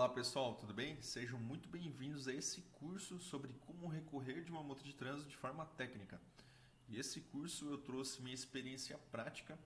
Olá pessoal, tudo bem? Sejam muito bem-vindos a esse curso sobre como recorrer de uma multa de trânsito de forma técnica. E esse curso eu trouxe minha experiência prática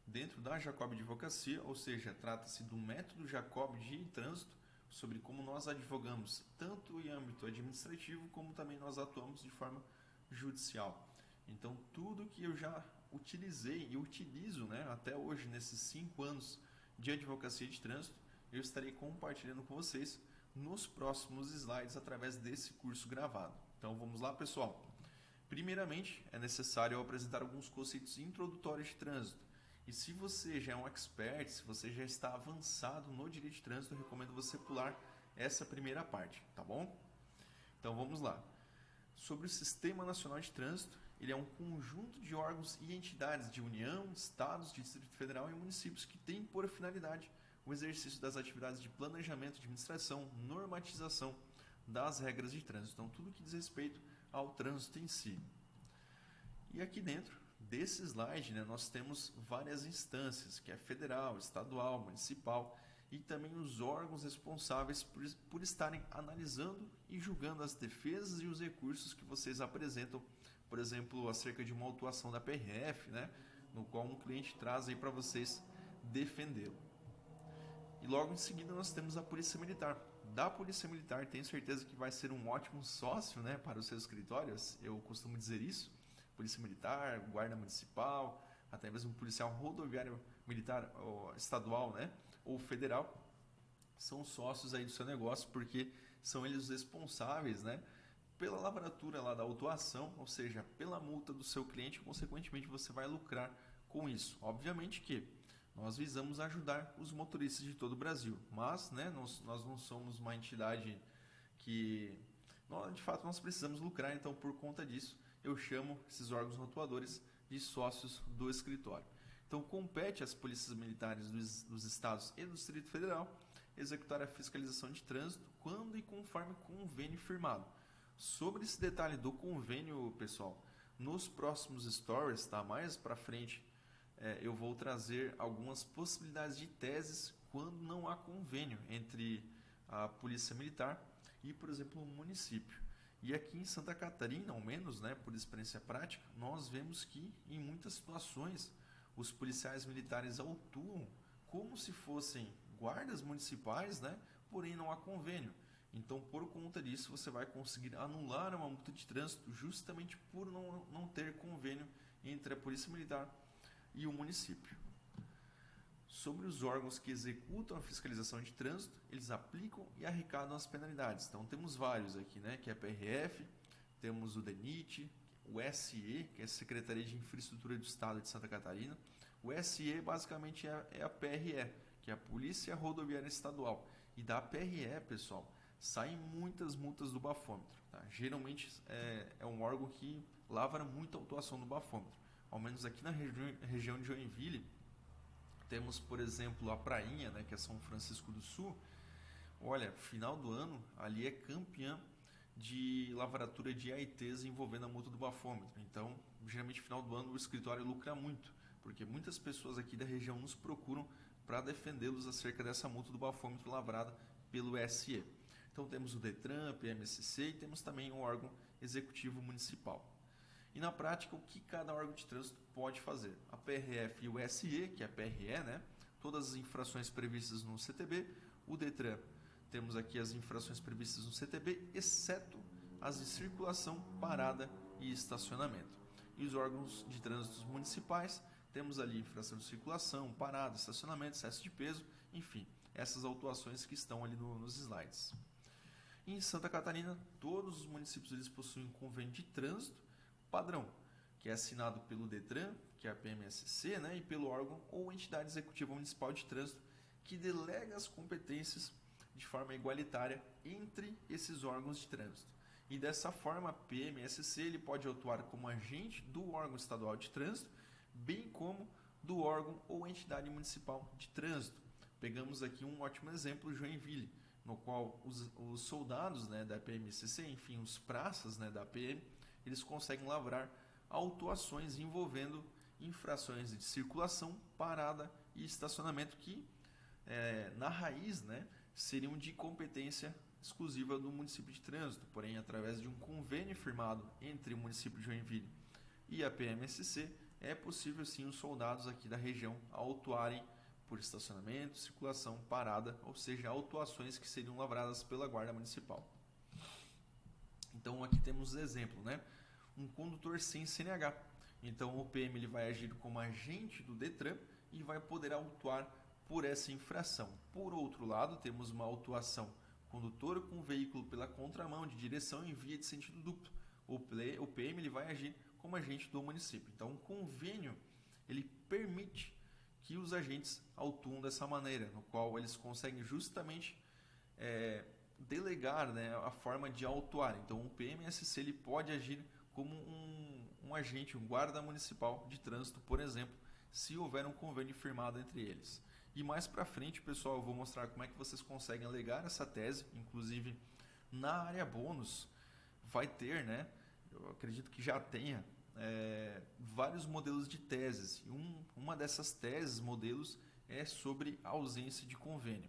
dentro da Jacob Advocacia, ou seja, trata-se do método Jacob de trânsito, sobre como nós advogamos tanto em âmbito administrativo como também nós atuamos de forma judicial. Então tudo que eu já utilizei e utilizo, até hoje nesses 5 anos de advocacia de trânsito, eu estarei compartilhando com vocês nos próximos slides através desse curso gravado. Então vamos lá, pessoal. Primeiramente, é necessário eu apresentar alguns conceitos introdutórios de trânsito. E se você já é um expert, se você já está avançado no direito de trânsito, eu recomendo você pular essa primeira parte, tá bom? Então vamos lá. Sobre o Sistema Nacional de Trânsito, ele é um conjunto de órgãos e entidades de União, Estados, Distrito Federal e municípios que têm por finalidade o exercício das atividades de planejamento, administração, normatização das regras de trânsito. Então, tudo que diz respeito ao trânsito em si. E aqui dentro desse slide, nós temos várias instâncias, que é federal, estadual, municipal, e também os órgãos responsáveis por estarem analisando e julgando as defesas e os recursos que vocês apresentam, por exemplo, acerca de uma autuação da PRF, no qual um cliente traz aí para vocês defendê-lo. E logo em seguida nós temos a Polícia Militar. Da Polícia Militar, tenho certeza que vai ser um ótimo sócio para os seus escritórios, eu costumo dizer isso. Polícia Militar, Guarda Municipal, até mesmo policial rodoviário militar estadual, ou federal, são sócios aí do seu negócio, porque são eles os responsáveis, pela lavratura lá da autuação, ou seja, pela multa do seu cliente, e consequentemente você vai lucrar com isso. Obviamente que nós visamos ajudar os motoristas de todo o Brasil, mas nós não somos uma entidade que, de fato, nós precisamos lucrar, então por conta disso eu chamo esses órgãos atuadores de sócios do escritório. Então compete às polícias militares dos estados e do Distrito Federal executar a fiscalização de trânsito quando e conforme convênio firmado. Sobre esse detalhe do convênio, pessoal, nos próximos stories, mais para frente, eu vou trazer algumas possibilidades de teses quando não há convênio entre a Polícia Militar e, por exemplo, o município. E aqui em Santa Catarina, ao menos, por experiência prática, nós vemos que em muitas situações os policiais militares autuam como se fossem guardas municipais, porém não há convênio. Então, por conta disso, você vai conseguir anular uma multa de trânsito justamente por não ter convênio entre a Polícia Militar e o município. Sobre os órgãos que executam a fiscalização de trânsito, eles aplicam e arrecadam as penalidades. Então temos vários aqui, que é a PRF, temos o DENIT, o SE, que é a Secretaria de Infraestrutura do Estado de Santa Catarina. O SE basicamente é a PRE, que é a Polícia Rodoviária Estadual. E da PRE, pessoal, saem muitas multas do bafômetro. Geralmente é um órgão que lavra muita autuação do bafômetro. Ao menos aqui na região de Joinville, temos, por exemplo, a Prainha, que é São Francisco do Sul. Olha, final do ano, ali é campeã de lavratura de AITs envolvendo a multa do bafômetro. Então, geralmente, final do ano, o escritório lucra muito, porque muitas pessoas aqui da região nos procuram para defendê-los acerca dessa multa do bafômetro lavrada pelo SE. Então, temos o DETRAN, PMSC e temos também o órgão executivo municipal. E na prática, o que cada órgão de trânsito pode fazer? A PRF e o SE, que é a PRE, todas as infrações previstas no CTB. O DETRAN, temos aqui as infrações previstas no CTB, exceto as de circulação, parada e estacionamento. E os órgãos de trânsito municipais, temos ali infração de circulação, parada, estacionamento, excesso de peso, enfim, essas autuações que estão ali nos slides. E em Santa Catarina, todos os municípios eles possuem um convênio de trânsito padrão, que é assinado pelo DETRAN, que é a PMSC, e pelo órgão ou entidade executiva municipal de trânsito, que delega as competências de forma igualitária entre esses órgãos de trânsito. E dessa forma, a PMSC ele pode atuar como agente do órgão estadual de trânsito, bem como do órgão ou entidade municipal de trânsito. Pegamos aqui um ótimo exemplo, Joinville, no qual os soldados da PMSC, enfim, os praças da PM, eles conseguem lavrar autuações envolvendo infrações de circulação, parada e estacionamento que, na raiz, seriam de competência exclusiva do município de trânsito, porém, através de um convênio firmado entre o município de Joinville e a PMSC, é possível sim os soldados aqui da região autuarem por estacionamento, circulação, parada, ou seja, autuações que seriam lavradas pela Guarda Municipal. Então aqui temos exemplo, né? Um condutor sem CNH. Então o PM ele vai agir como agente do Detran e vai poder autuar por essa infração. Por outro lado, temos uma autuação condutor com veículo pela contramão de direção em via de sentido duplo. O PM ele vai agir como agente do município. Então, o convênio ele permite que os agentes autuem dessa maneira, no qual eles conseguem justamente delegar, né, a forma de autuar. Então, o PMSC ele pode agir como um agente, um guarda municipal de trânsito, por exemplo, se houver um convênio firmado entre eles. E mais para frente, pessoal, eu vou mostrar como é que vocês conseguem alegar essa tese. Inclusive, na área bônus, vai ter, né? Eu acredito que já tenha vários modelos de teses. Uma dessas teses, modelos, é sobre a ausência de convênio.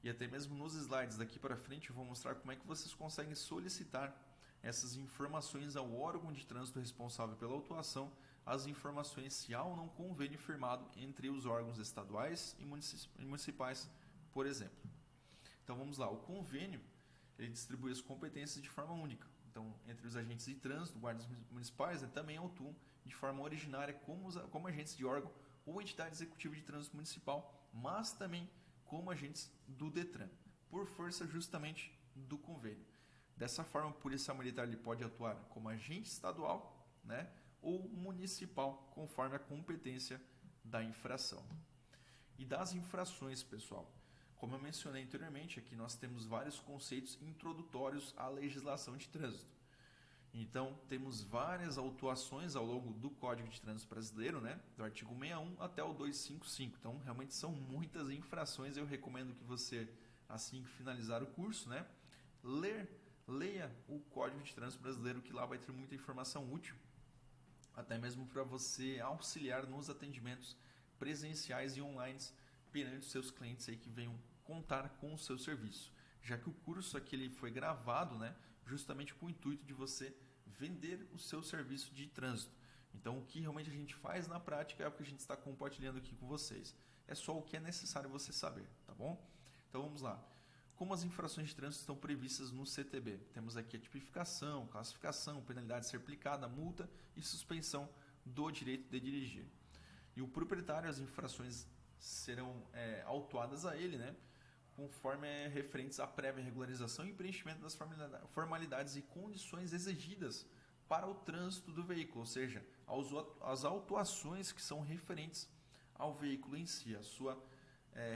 E até mesmo nos slides daqui para frente eu vou mostrar como é que vocês conseguem solicitar essas informações ao órgão de trânsito responsável pela autuação, as informações se há ou não convênio firmado entre os órgãos estaduais e municipais, por exemplo. Então vamos lá, o convênio ele distribui as competências de forma única. Então, entre os agentes de trânsito, guardas municipais, também atuam de forma originária como agentes de órgão ou entidade executiva de trânsito municipal, mas também como agentes do Detran, por força justamente do convênio. Dessa forma, a Polícia Militar ele pode atuar como agente estadual, né, ou municipal, conforme a competência da infração. E das infrações, pessoal, como eu mencionei anteriormente, aqui nós temos vários conceitos introdutórios à legislação de trânsito. Então, temos várias autuações ao longo do Código de Trânsito Brasileiro, né, do artigo 61 até o 255. Então, realmente são muitas infrações. Eu recomendo que você, assim que finalizar o curso, né, leia o Código de Trânsito Brasileiro, que lá vai ter muita informação útil, até mesmo para você auxiliar nos atendimentos presenciais e online perante os seus clientes aí que venham contar com o seu serviço. Já que o curso aqui ele foi gravado, né, justamente com o intuito de você vender o seu serviço de trânsito. Então, o que realmente a gente faz na prática é o que a gente está compartilhando aqui com vocês. É só o que é necessário você saber, tá bom? Então, vamos lá. Como as infrações de trânsito estão previstas no CTB? Temos aqui a tipificação, classificação, penalidade a ser aplicada, multa e suspensão do direito de dirigir. E o proprietário, as infrações serão autuadas a ele, né, conforme referentes à prévia regularização e preenchimento das formalidades e condições exigidas para o trânsito do veículo, ou seja, as autuações que são referentes ao veículo em si, a sua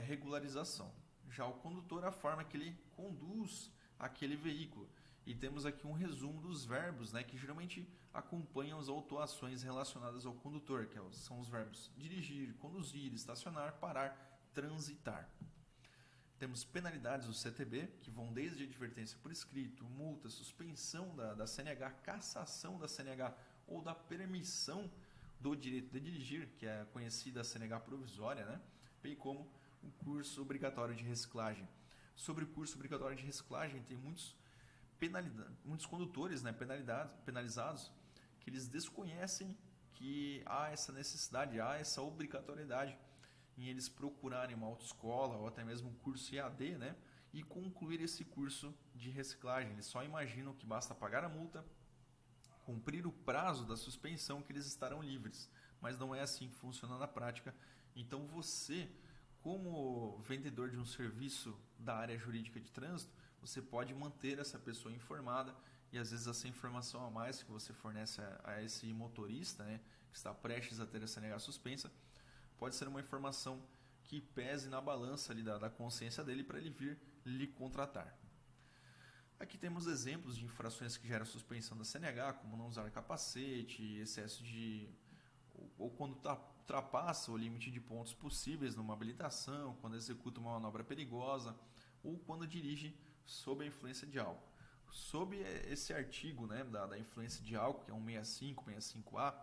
regularização. Já o condutor, a forma que ele conduz aquele veículo. E temos aqui um resumo dos verbos, né, que geralmente acompanham as autuações relacionadas ao condutor, que são os verbos dirigir, conduzir, estacionar, parar, transitar. Temos penalidades do CTB, que vão desde advertência por escrito, multa, suspensão da CNH, cassação da CNH ou da permissão do direito de dirigir, que é a conhecida CNH provisória, né, bem como o curso obrigatório de reciclagem. Sobre o curso obrigatório de reciclagem, tem muitos condutores, né, penalizados que eles desconhecem que há essa necessidade, há essa obrigatoriedade em eles procurarem uma autoescola ou até mesmo um curso EAD, né, e concluir esse curso de reciclagem. Eles só imaginam que basta pagar a multa, cumprir o prazo da suspensão que eles estarão livres, mas não é assim que funciona na prática. Então você, como vendedor de um serviço da área jurídica de trânsito, você pode manter essa pessoa informada e às vezes essa informação a mais que você fornece a esse motorista, né, que está prestes a ter essa CNH suspensa, pode ser uma informação que pese na balança ali da consciência dele para ele vir lhe contratar. Aqui temos exemplos de infrações que geram suspensão da CNH, como não usar capacete, excesso de... ou quando ultrapassa o limite de pontos possíveis numa habilitação, quando executa uma manobra perigosa ou quando dirige sob a influência de álcool. Sob esse artigo, né, da influência de álcool, que é 165, 65A,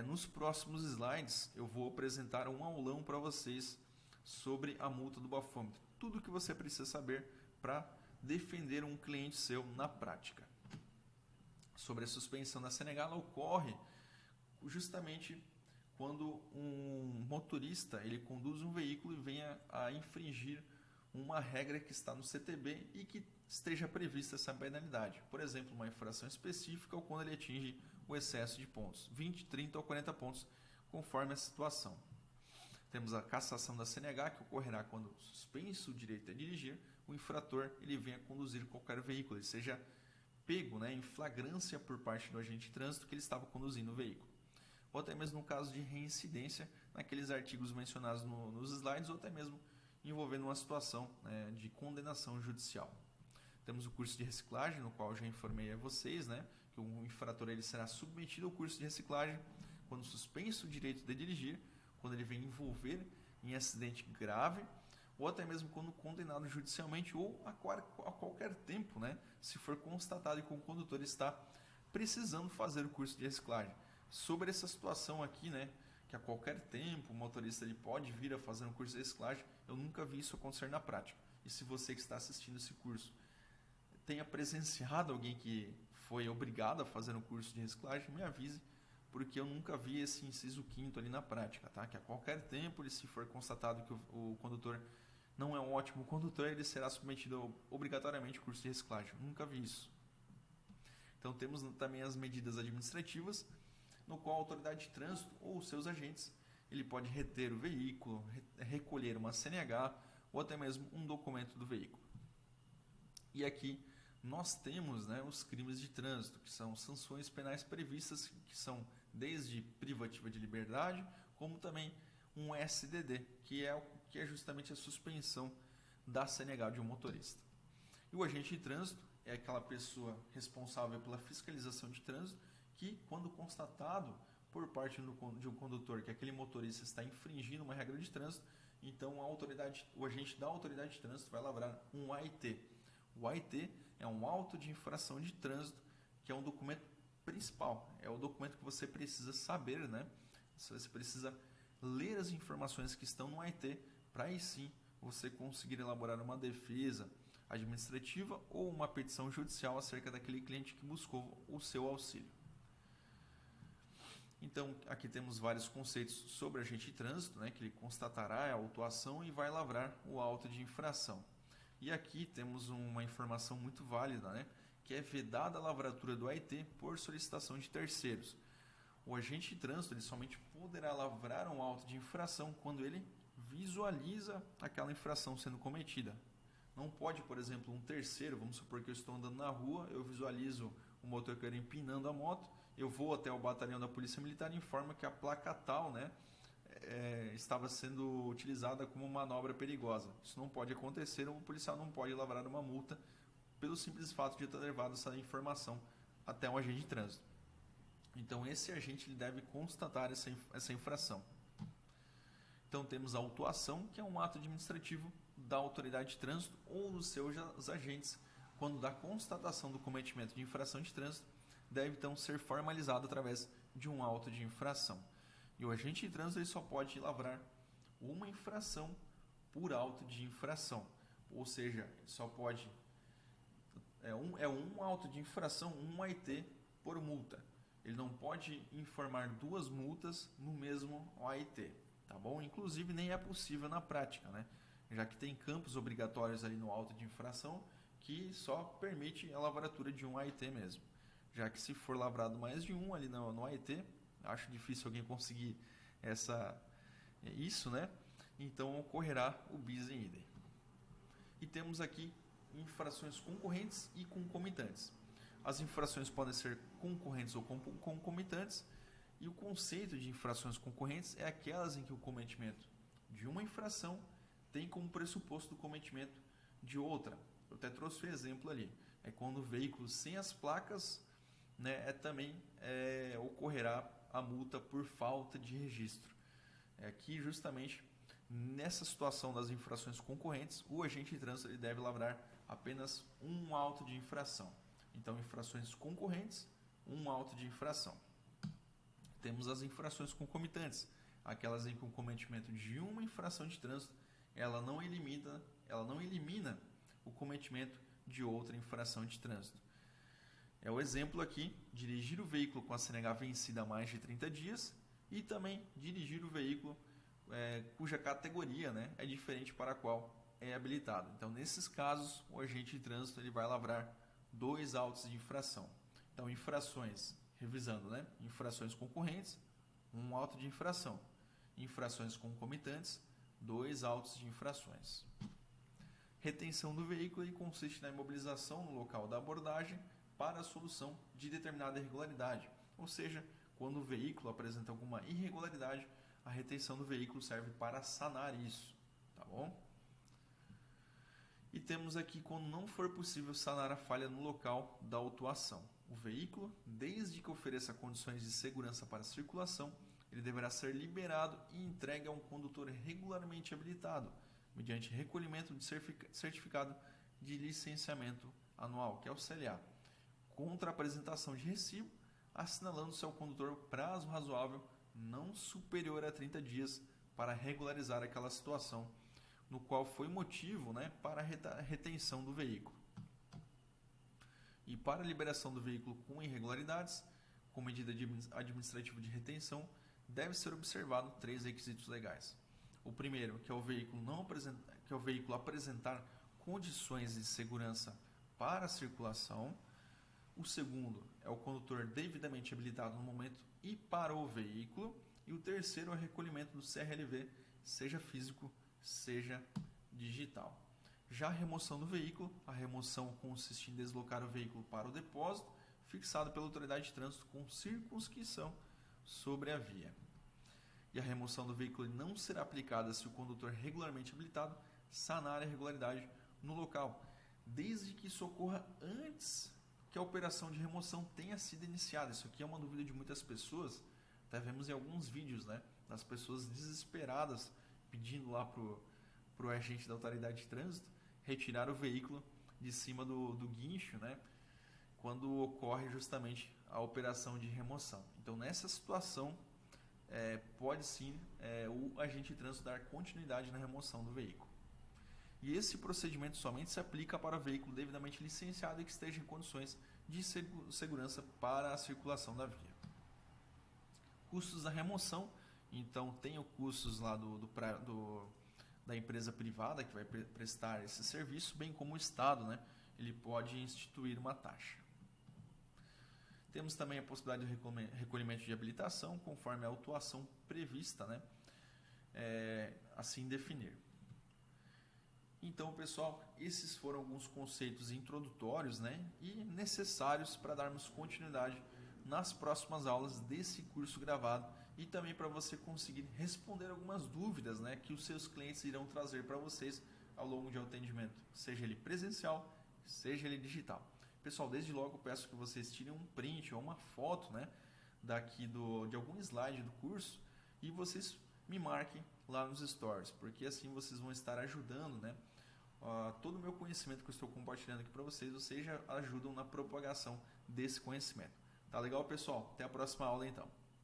nos próximos slides eu vou apresentar um aulão para vocês sobre a multa do bafômetro. tudo o que você precisa saber para defender um cliente seu na prática. Sobre a suspensão da CNH, ela ocorre justamente quando um motorista ele conduz um veículo e venha a infringir uma regra que está no CTB e que esteja prevista essa penalidade. Por exemplo, uma infração específica ou quando ele atinge o excesso de pontos, 20, 30 ou 40 pontos, conforme a situação. Temos a cassação da CNH, que ocorrerá quando suspenso o direito a dirigir, o infrator ele venha conduzir qualquer veículo, ele seja pego, em flagrância por parte do agente de trânsito que ele estava conduzindo o veículo. Ou até mesmo no caso de reincidência, naqueles artigos mencionados nos slides, ou até mesmo envolvendo uma situação de condenação judicial. Temos o curso de reciclagem, no qual eu já informei a vocês, que o infrator ele será submetido ao curso de reciclagem quando suspenso o direito de dirigir, quando ele vem envolver em acidente grave, ou até mesmo quando condenado judicialmente ou a qualquer tempo, se for constatado que o condutor está precisando fazer o curso de reciclagem. Sobre essa situação aqui, que a qualquer tempo o motorista ele pode vir a fazer um curso de reciclagem, eu nunca vi isso acontecer na prática. E se você que está assistindo esse curso tenha presenciado alguém que foi obrigado a fazer um curso de reciclagem, me avise, porque eu nunca vi esse inciso 5º ali na prática, tá? Que a qualquer tempo, se for constatado que o condutor não é um ótimo condutor, ele será submetido obrigatoriamente ao curso de reciclagem. Eu nunca vi isso. Então temos também as medidas administrativas, no qual a autoridade de trânsito ou seus agentes, ele pode reter o veículo, recolher uma CNH ou até mesmo um documento do veículo. E aqui nós temos os crimes de trânsito, que são sanções penais previstas, que são desde privativa de liberdade, como também um SDD, que é justamente a suspensão da CNH de um motorista. E o agente de trânsito é aquela pessoa responsável pela fiscalização de trânsito, que quando constatado por parte de um condutor que aquele motorista está infringindo uma regra de trânsito, então o agente da autoridade de trânsito vai lavrar um AIT. O AIT é um auto de infração de trânsito, que é um documento principal, é o documento que você precisa saber, Você precisa ler as informações que estão no AIT, para aí sim você conseguir elaborar uma defesa administrativa ou uma petição judicial acerca daquele cliente que buscou o seu auxílio. Então, aqui temos vários conceitos sobre agente de trânsito, que ele constatará a autuação e vai lavrar o auto de infração. E aqui temos uma informação muito válida, que é vedada a lavratura do AIT por solicitação de terceiros. O agente de trânsito ele somente poderá lavrar um auto de infração quando ele visualiza aquela infração sendo cometida. Não pode, por exemplo, um terceiro, vamos supor que eu estou andando na rua, eu visualizo o motoqueiro empinando a moto, eu vou até o batalhão da Polícia Militar e informo que a placa tal, estava sendo utilizada como manobra perigosa. Isso não pode acontecer, o policial não pode lavrar uma multa pelo simples fato de ter levado essa informação até um agente de trânsito. Então, esse agente ele deve constatar essa infração. Então, temos a autuação, que é um ato administrativo da autoridade de trânsito ou dos seus agentes, quando da constatação do cometimento de infração de trânsito, deve então ser formalizado através de um auto de infração. E o agente de trânsito ele só pode lavrar uma infração por auto de infração. Ou seja, só pode... um auto de infração, um AIT por multa. Ele não pode informar duas multas no mesmo AIT, tá bom? Inclusive nem é possível na prática, já que tem campos obrigatórios ali no auto de infração que só permite a lavratura de um AIT mesmo. Já que se for lavrado mais de um ali no AIT, acho difícil alguém conseguir isso, então ocorrerá o bis in idem. E temos aqui infrações concorrentes e concomitantes. As infrações podem ser concorrentes ou concomitantes, e o conceito de infrações concorrentes é aquelas em que o cometimento de uma infração tem como pressuposto o cometimento de outra. Eu até trouxe o exemplo ali. É quando o veículo sem as placas, também ocorrerá a multa por falta de registro. Aqui, justamente, nessa situação das infrações concorrentes, o agente de trânsito ele deve lavrar apenas um auto de infração. Então, infrações concorrentes, um auto de infração. Temos as infrações concomitantes, aquelas em que o cometimento de uma infração de trânsito ela não elimina ela não elimina o cometimento de outra infração de trânsito. É o exemplo aqui, dirigir o veículo com a CNH vencida há mais de 30 dias e também dirigir o veículo cuja categoria, né, é diferente para a qual é habilitado. Então, nesses casos, o agente de trânsito ele vai lavrar 2 autos de infração. Então, infrações, revisando, né, infrações concorrentes, 1 auto de infração. Infrações concomitantes, 2 autos de infrações. Retenção do veículo ele consiste na imobilização no local da abordagem para a solução de determinada irregularidade. Ou seja, quando o veículo apresenta alguma irregularidade, a retenção do veículo serve para sanar isso, tá bom? E temos aqui quando não for possível sanar a falha no local da autuação. O veículo, desde que ofereça condições de segurança para a circulação, ele deverá ser liberado e entregue a um condutor regularmente habilitado, mediante recolhimento de certificado de licenciamento anual, que é o CLA, contra a apresentação de recibo, assinalando-se ao condutor prazo razoável não superior a 30 dias para regularizar aquela situação no qual foi motivo, né, para a retenção do veículo. E para a liberação do veículo com irregularidades, com medida administrativa de retenção, deve ser observado 3 requisitos legais. O primeiro, que é o veículo apresentar condições de segurança para a circulação. O segundo é o condutor devidamente habilitado no momento e para o veículo. E o terceiro é o recolhimento do CRLV, seja físico, seja digital. Já a remoção do veículo, a remoção consiste em deslocar o veículo para o depósito, fixado pela autoridade de trânsito com circunscrição sobre a via. E a remoção do veículo não será aplicada se o condutor regularmente habilitado sanar a irregularidade no local, desde que isso ocorra antes que a operação de remoção tenha sido iniciada. Isso aqui é uma dúvida de muitas pessoas. Até vemos em alguns vídeos, né, das pessoas desesperadas pedindo lá para o agente da autoridade de trânsito retirar o veículo de cima do guincho, né, quando ocorre justamente a operação de remoção. Então, nessa situação, pode sim o agente de trânsito dar continuidade na remoção do veículo. E esse procedimento somente se aplica para o veículo devidamente licenciado e que esteja em condições de segurança para a circulação da via. Custos da remoção, então tem os custos lá da empresa privada que vai prestar esse serviço, bem como o Estado, né? Ele pode instituir uma taxa. Temos também a possibilidade de recolhimento de habilitação, conforme a autuação prevista, né? Assim definir. Então, pessoal, esses foram alguns conceitos introdutórios, né, e necessários para darmos continuidade nas próximas aulas desse curso gravado e também para você conseguir responder algumas dúvidas, né, que os seus clientes irão trazer para vocês ao longo de um atendimento, seja ele presencial, seja ele digital. Pessoal, desde logo peço que vocês tirem um print ou uma foto, né, daqui de algum slide do curso e vocês me marquem lá nos stories, porque assim vocês vão estar ajudando, né, todo o meu conhecimento que eu estou compartilhando aqui para vocês já ajudam na propagação desse conhecimento. Tá legal, pessoal? Até a próxima aula, então.